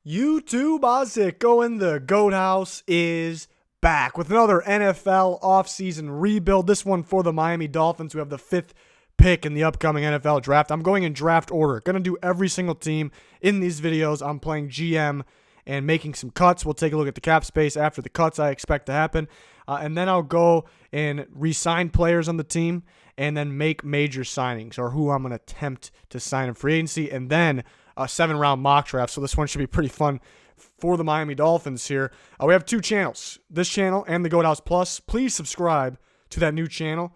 YouTube, how's it going? The Goat House is back with another NFL offseason rebuild. This one for the Miami Dolphins, who have the fifth pick in the upcoming NFL draft. I'm going in draft order. Going to do every single team in these videos. I'm playing GM and making some cuts. We'll take a look at the cap space after the cuts I expect to happen. And then I'll go and re-sign players on the team and then make major signings, or who I'm going to attempt to sign in free agency, and then a 7-round mock draft. So this one should be pretty fun for the Miami Dolphins here. We have two channels, this channel and the Goat House Plus. Please subscribe to that new channel.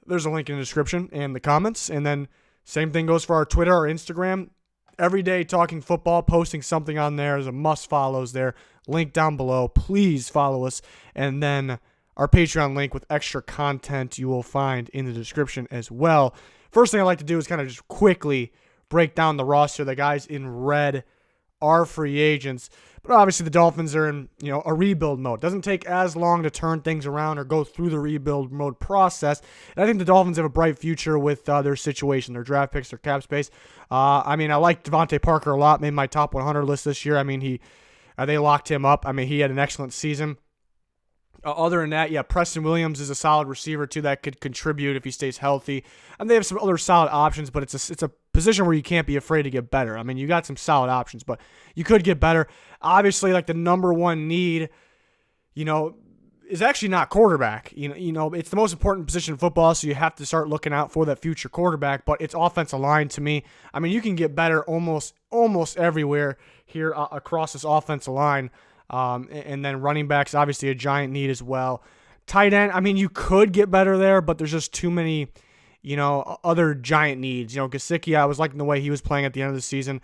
There's a link in the description and the comments. And then same thing goes for our Twitter, our Instagram. Every day talking football, posting something on there. There's a must follows there. Link down below. Please follow us. And then our Patreon link with extra content you will find in the description as well. First thing I like to do is kind of just quickly break down the roster. The guys in red are free agents, but obviously the Dolphins are in a rebuild mode. It doesn't take as long to turn things around or go through the rebuild mode process. And I think the Dolphins have a bright future with their situation, their draft picks, their cap space. I like Devontae Parker a lot. Made my top 100 list this year. They locked him up. He had an excellent season. Other than that, Preston Williams is a solid receiver too that could contribute if he stays healthy. And they have some other solid options, but it's a position where you can't be afraid to get better. You got some solid options, but you could get better. Obviously, the number one need, is actually not quarterback. It's the most important position in football, so you have to start looking out for that future quarterback. But it's offensive line to me. You can get better almost everywhere here across this offensive line. And then running backs, obviously a giant need as well. Tight end, you could get better there, but there's just too many, other giant needs. Gesicki, I was liking the way he was playing at the end of the season.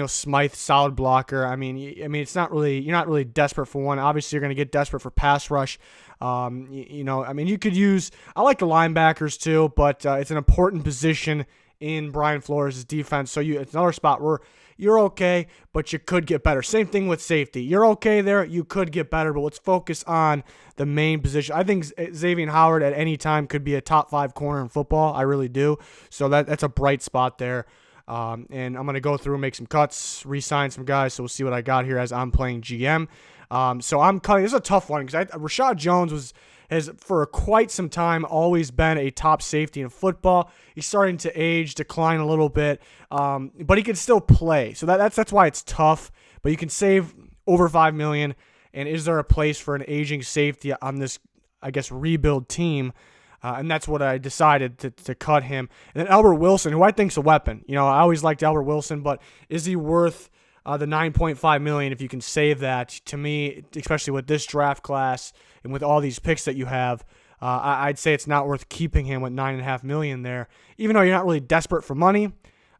Smythe, solid blocker. It's not really, you're not really desperate for one. Obviously, you're going to get desperate for pass rush. You could use, I like the linebackers too, but it's an important position in Brian Flores' defense. So it's another spot where you're okay, but you could get better. Same thing with safety. You're okay there. You could get better, but let's focus on the main position. I think Xavier Howard at any time could be a top 5 corner in football. I really do. So that's a bright spot there. And I'm going to go through and make some cuts, re-sign some guys. So we'll see what I got here as I'm playing GM. So I'm cutting. This is a tough one because Rashad Jones has for quite some time always been a top safety in football. He's starting to decline a little bit, but he can still play. So that's why it's tough. But you can save over $5 million. And is there a place for an aging safety on this, rebuild team? And that's what I decided to cut him. And then Albert Wilson, who I think's a weapon. I always liked Albert Wilson, but is he worth the $9.5 million if you can save that? To me, especially with this draft class and with all these picks that you have, I'd say it's not worth keeping him with $9.5 million there. Even though you're not really desperate for money,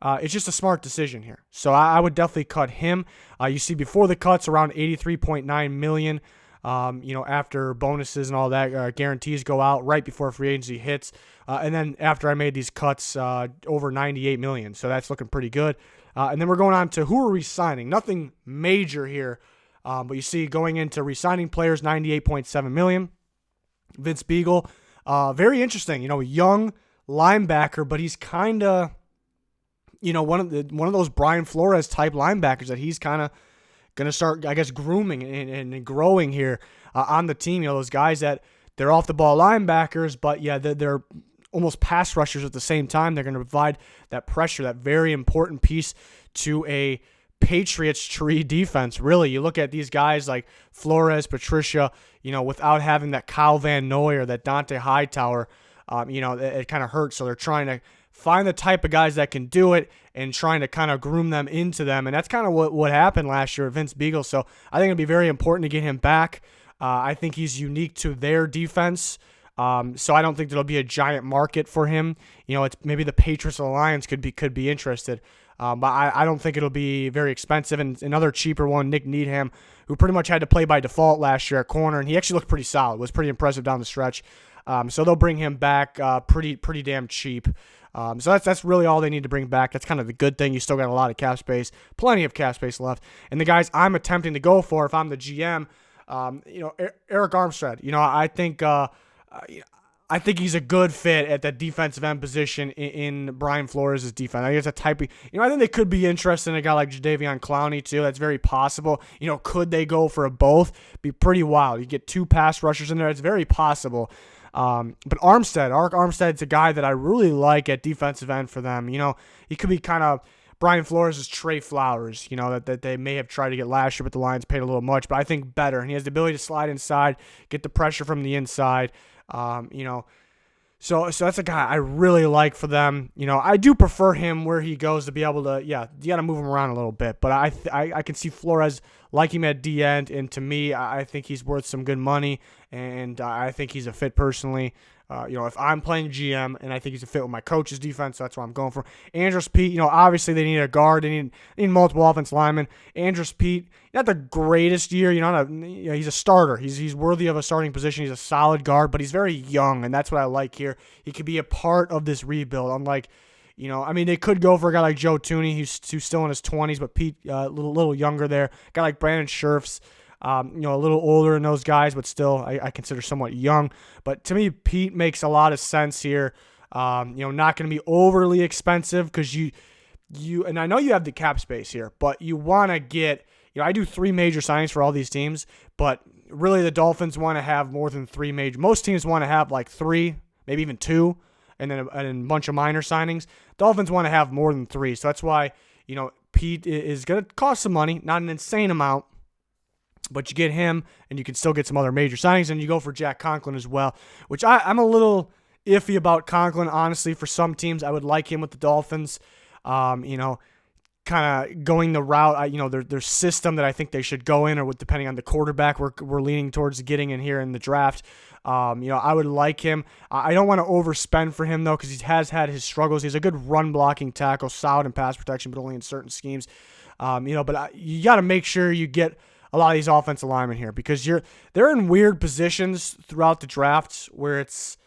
it's just a smart decision here. So I would definitely cut him. You see before the cuts around $83.9 million. After bonuses and all that, guarantees go out right before free agency hits. And then after I made these cuts, over $98 million. So that's looking pretty good. And then we're going on to who are we signing. Nothing major here. But you see going into re-signing players, $98.7 million. Vince Beagle, very interesting. Young linebacker, but he's kind of, one of those Brian Flores type linebackers that he's kind of going to start, grooming and growing here on the team. Those guys that they're off the ball linebackers, but they're almost pass rushers at the same time. They're going to provide that pressure, that very important piece to a Patriots tree defense. Really, you look at these guys like Flores, Patricia, without having that Kyle Van Noy or that Dante Hightower, it kind of hurts. So they're trying to find the type of guys that can do it and trying to kind of groom them into them. And that's kind of what happened last year with Vince Beagle. So I think it'd be very important to get him back. I think he's unique to their defense. So I don't think there'll be a giant market for him. It's maybe the Patriots or the Lions could be interested. But I don't think it'll be very expensive. And another cheaper one, Nick Needham, who pretty much had to play by default last year at corner, and he actually looked pretty solid, was pretty impressive down the stretch. So they'll bring him back pretty damn cheap. So that's really all they need to bring back. That's kind of the good thing. You still got a lot of cap space, plenty of cap space left. And the guys I'm attempting to go for, if I'm the GM, Eric Armstead. I think I think he's a good fit at that defensive end position in Brian Flores' defense. I think it's a type of, I think they could be interested in a guy like Jadeveon Clowney too. That's very possible. Could they go for a both? Be pretty wild. You get 2 pass rushers in there. It's very possible. But Armstead, Armstead's a guy that I really like at defensive end for them. He could be kind of Brian Flores' Trey Flowers, that they may have tried to get last year, but the Lions paid a little much. But I think better. And he has the ability to slide inside, get the pressure from the inside. So that's a guy I really like for them. I do prefer him where he goes to be able to, you got to move him around a little bit. But I can see Flores like him at D end, and to me, I think he's worth some good money, and I think he's a fit personally. If I'm playing GM and I think he's a fit with my coach's defense, that's what I'm going for. Andrus Peat, obviously they need a guard. They need multiple offensive linemen. Andrus Peat, not the greatest year. He's a starter. He's worthy of a starting position. He's a solid guard, but he's very young, and that's what I like here. He could be a part of this rebuild. Unlike, they could go for a guy like Joe Tooney, who's still in his 20s, but Pete a little younger there. A guy like Brandon Scherfs. A little older than those guys, but still I consider somewhat young. But to me, Pete makes a lot of sense here. Not going to be overly expensive because you and I know you have the cap space here, but you want to get, I do 3 major signings for all these teams, but really the Dolphins want to have more than 3 major. Most teams want to have like 3, maybe even 2, and then a bunch of minor signings. Dolphins want to have more than 3, so that's why, Pete is going to cost some money, not an insane amount. But you get him, and you can still get some other major signings, and you go for Jack Conklin as well, which I'm a little iffy about Conklin, honestly. For some teams, I would like him with the Dolphins, kind of going the route, their system that I think they should go in, or with, depending on the quarterback we're leaning towards getting in here in the draft. I would like him. I don't want to overspend for him, though, because he has had his struggles. He's a good run-blocking tackle, solid in pass protection, but only in certain schemes. But you got to make sure you get a lot of these offensive linemen here, because they're in weird positions throughout the drafts where it's,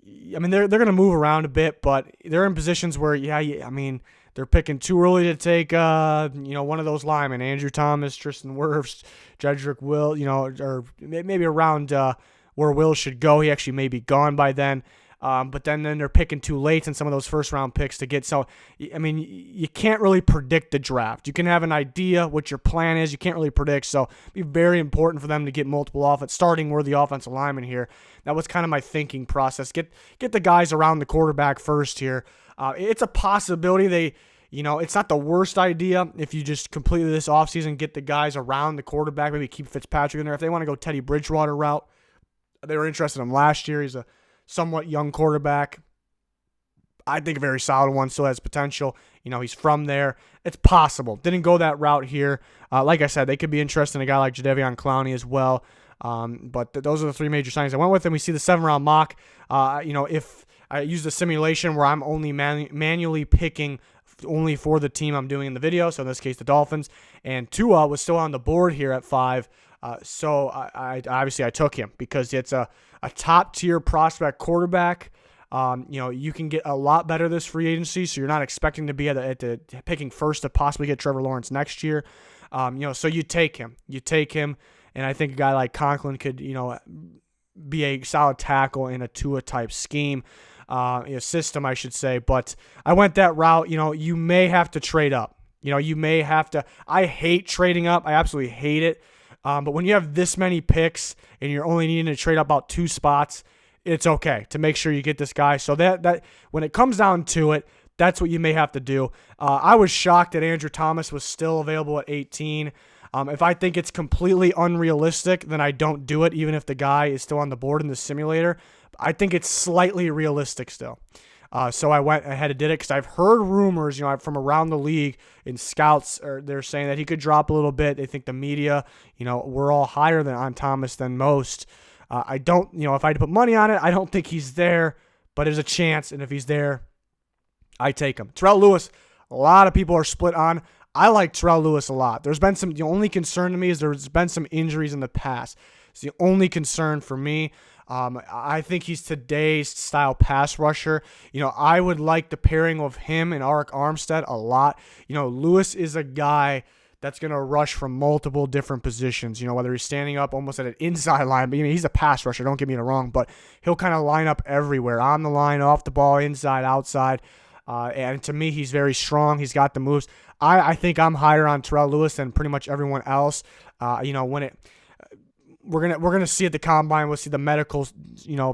they're going to move around a bit, but they're in positions where, they're picking too early to take, one of those linemen, Andrew Thomas, Tristan Wirfs, Jedrick Will, or maybe around where Will should go. He actually may be gone by then. But then they're picking too late in some of those first-round picks to get. So, you can't really predict the draft. You can have an idea what your plan is. You can't really predict. So, it'd be very important for them to get multiple starting worthy offensive linemen here. That was kind of my thinking process. Get the guys around the quarterback first here. It's a possibility it's not the worst idea if you just completely this offseason get the guys around the quarterback, maybe keep Fitzpatrick in there. If they want to go Teddy Bridgewater route, they were interested in him last year. He's a somewhat young quarterback. I think a very solid one, still has potential. He's from there. It's possible. Didn't go that route here. Like I said, they could be interested in a guy like Jadeveon Clowney as well. But those are the 3 major signings I went with, and we see the 7-round mock. If I use the simulation where I'm only manually picking only for the team I'm doing in the video, so in this case the Dolphins, and Tua was still on the board here at 5. So I obviously I took him because it's a top-tier prospect quarterback. You can get a lot better this free agency, so you're not expecting to be at the picking first to possibly get Trevor Lawrence next year. So you take him. And I think a guy like Conklin could, be a solid tackle in a Tua-type scheme, system, I should say. But I went that route. You may have to trade up. You may have to. I hate trading up. I absolutely hate it. But when you have this many picks and you're only needing to trade up about 2 spots, it's okay to make sure you get this guy. So that when it comes down to it, that's what you may have to do. I was shocked that Andrew Thomas was still available at 18. If I think it's completely unrealistic, then I don't do it, even if the guy is still on the board in the simulator. I think it's slightly realistic still. So I went ahead and did it because I've heard rumors, from around the league and scouts, they're saying that he could drop a little bit. They think the media, we're all higher on Thomas than most. I don't, if I had to put money on it, I don't think he's there, but there's a chance. And if he's there, I take him. Terrell Lewis, a lot of people are split on. I like Terrell Lewis a lot. There's been the only concern to me is there's been some injuries in the past. It's the only concern for me. I think he's today's style pass rusher. I would like the pairing of him and Arik Armstead a lot. Lewis is a guy that's going to rush from multiple different positions, whether he's standing up almost at an inside line. But he's a pass rusher, don't get me wrong, but he'll kind of line up everywhere, on the line, off the ball, inside, outside. And to me, he's very strong. He's got the moves. I think I'm higher on Terrell Lewis than pretty much everyone else. We're gonna see at the combine. We'll see the medical,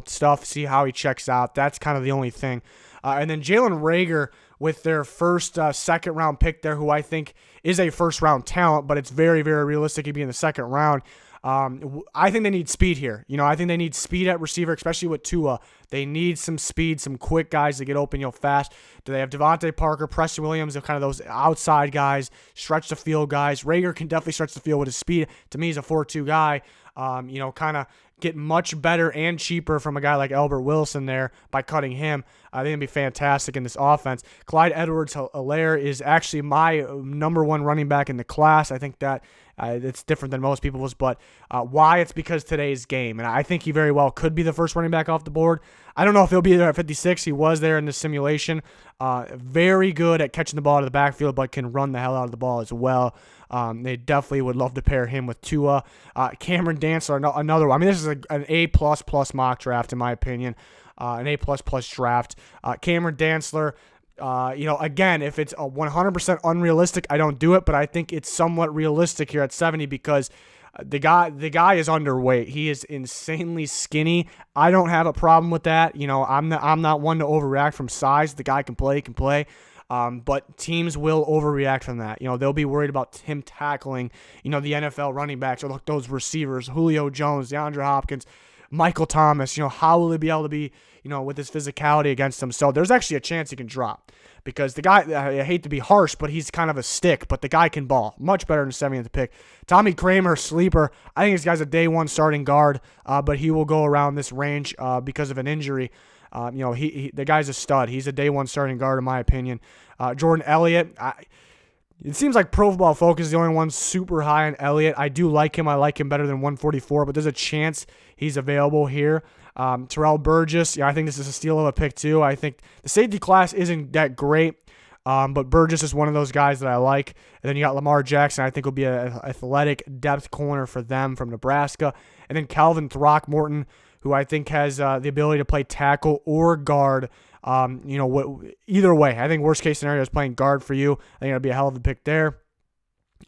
stuff. See how he checks out. That's kind of the only thing. And then Jalen Reagor with their first second round pick there, who I think is a first round talent, but it's very, very realistic he'd be in the second round. I think they need speed here. I think they need speed at receiver, especially with Tua. They need some speed, some quick guys to get open, fast. Do they have Devontae Parker, Preston Williams, and kind of those outside guys, stretch the field guys? Reagor can definitely stretch the field with his speed. To me, he's a 4-2 guy. Kind of get much better and cheaper from a guy like Albert Wilson there by cutting him. I think it'd be fantastic in this offense. Clyde Edwards-Helaire is actually my number one running back in the class. I think that it's different than most people's, but why? It's because today's game, and I think he very well could be the first running back off the board. I don't know if he'll be there at 56. He was there in the simulation. Very good at catching the ball out of the backfield, but can run the hell out of the ball as well. They definitely would love to pair him with Tua. Cameron Dantzler, another one. This is an A++ mock draft, in my opinion. An A++ draft. Cameron Dantzler, again, if it's a 100% unrealistic, I don't do it, but I think it's somewhat realistic here at 70 because the guy is underweight. He is insanely skinny. I don't have a problem with that. I'm not one to overreact from size. The guy can play. But teams will overreact from that. They'll be worried about him tackling, the NFL running backs or those receivers, Julio Jones, DeAndre Hopkins, Michael Thomas. How will he be able to be, with his physicality against them? So there's actually a chance he can drop because the guy, I hate to be harsh, but he's kind of a stick, but the guy can ball. Much better than 70th pick. Tommy Kramer, sleeper. I think this guy's a day one starting guard, but he will go around this range because of an injury. The guy's a stud. He's a day one starting guard, in my opinion. Jordan Elliott, it seems like Pro Football Focus is the only one super high on Elliott. I do like him. I like him better than 144, but there's a chance he's available here. Terrell Burgess, I think this is a steal of a pick too. I think the safety class isn't that great, but Burgess is one of those guys that I like. And then you got Lamar Jackson, I think will be an athletic depth corner for them from Nebraska. And then Calvin Throckmorton, who I think has the ability to play tackle or guard. Either way, I think worst case scenario is playing guard for you. I think it'll be a hell of a pick there.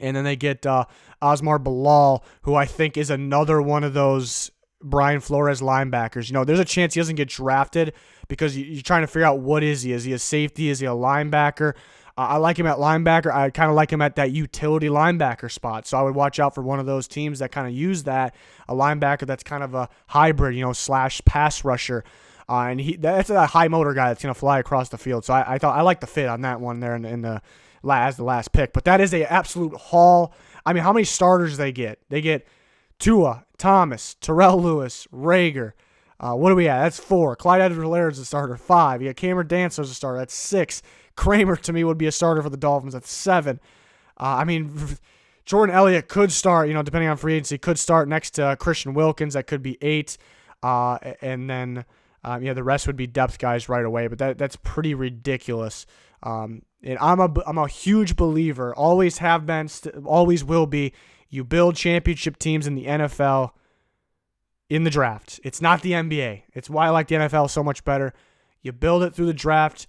And then they get Osmar Bilal, who I think is another one of those Brian Flores linebackers. There's a chance he doesn't get drafted because you're trying to figure out what is he. Is he a safety? Is he a linebacker? I like him at linebacker. I kind of like him at that utility linebacker spot. So I would watch out for one of those teams that kind of use that, a linebacker that's kind of a hybrid, slash pass rusher. And that's a high motor guy that's going to fly across the field. So I thought I like the fit on that one there as the last pick. But that is a absolute haul. How many starters do they get? They get Tua, Thomas, Terrell Lewis, Reagor. What do we have? That's 4. Clyde Edwards-Helaire is a starter. 5. You got Cameron Dantzler as a starter. That's 6. Kramer, to me, would be a starter for the Dolphins. That's 7. Jordan Elliott could start, depending on free agency, could start next to Christian Wilkins. That could be 8. And then... the rest would be depth guys right away, but that's pretty ridiculous. And I'm a huge believer, always have been, always will be. You build championship teams in the NFL in the draft. It's not the NBA. It's why I like the NFL so much better. You build it through the draft.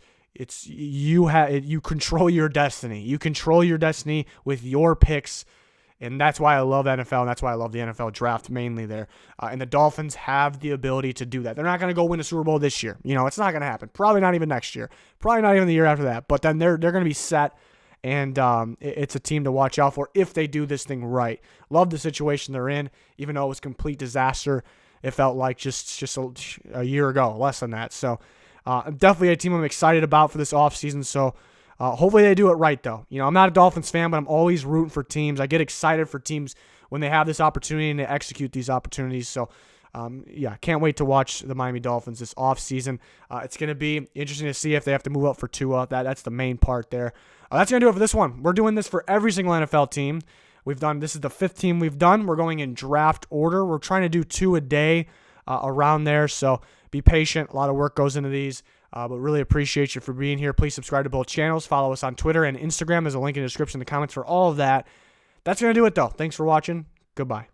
You control your destiny. You control your destiny with your picks. And that's why I love NFL, and that's why I love the NFL draft mainly there. And the Dolphins have the ability to do that. They're not going to go win a Super Bowl this year. It's not going to happen. Probably not even next year. Probably not even the year after that. But then they're going to be set, and it's a team to watch out for if they do this thing right. Love the situation they're in, even though it was a complete disaster. It felt like just a year ago, less than that. So definitely a team I'm excited about for this offseason. So hopefully they do it right, though. I'm not a Dolphins fan, but I'm always rooting for teams. I get excited for teams when they have this opportunity and they execute these opportunities. So, can't wait to watch the Miami Dolphins this offseason. It's going to be interesting to see if they have to move up for Tua. That's the main part there. That's going to do it for this one. We're doing this for every single NFL team. This is the 5th team we've done. We're going in draft order. We're trying to do 2 a day around there. So be patient. A lot of work goes into these. But really appreciate you for being here. Please subscribe to both channels. Follow us on Twitter and Instagram. There's a link in the description in the comments for all of that. That's going to do it, though. Thanks for watching. Goodbye.